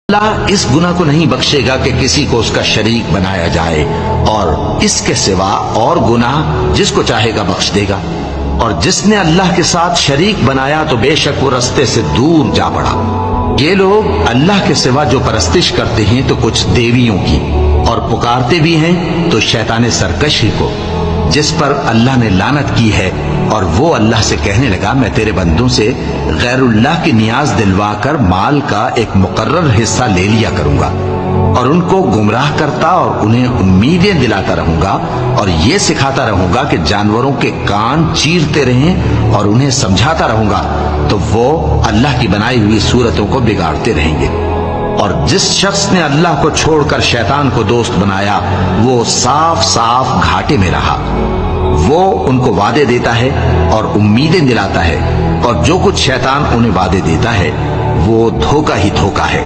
अल्लाह इस गुनाह को नहीं बख्शेगा कि किसी को उसका शरीक बनाया जाए, और इसके सिवा और गुनाह जिसको चाहेगा बख्श देगा। और जिसने अल्लाह के साथ शरीक बनाया तो बेशक वो रास्ते से दूर जा पड़ा। ये लोग अल्लाह के सिवा जो परस्तिश करते हैं तो कुछ देवियों की, और पुकारते भी हैं तो शैतान सरकशी को, जिस पर अल्लाह ने लानत की है। और वो अल्लाह से कहने लगा, मैं तेरे बंदों से गैरुल्लाह की नियाज दिलवाकर माल का एक मुकर्रर हिस्सा ले लिया करूंगा, और उनको गुमराह करता और उन्हें उम्मीदें दिलाता रहूंगा, और ये सिखाता रहूंगा कि जानवरों के कान चीरते रहें, और उन्हें समझाता रहूंगा, तो वो अल्लाह की बनाई हुई सूरतों को बिगाड़ते रहेंगे। और जिस शख्स ने अल्लाह को छोड़कर शैतान को दोस्त बनाया वो साफ साफ घाटे में रहा। वो उनको वादे देता है और उम्मीदें दिलाता है, और जो कुछ शैतान उन्हें वादे देता है वो धोखा ही धोखा है।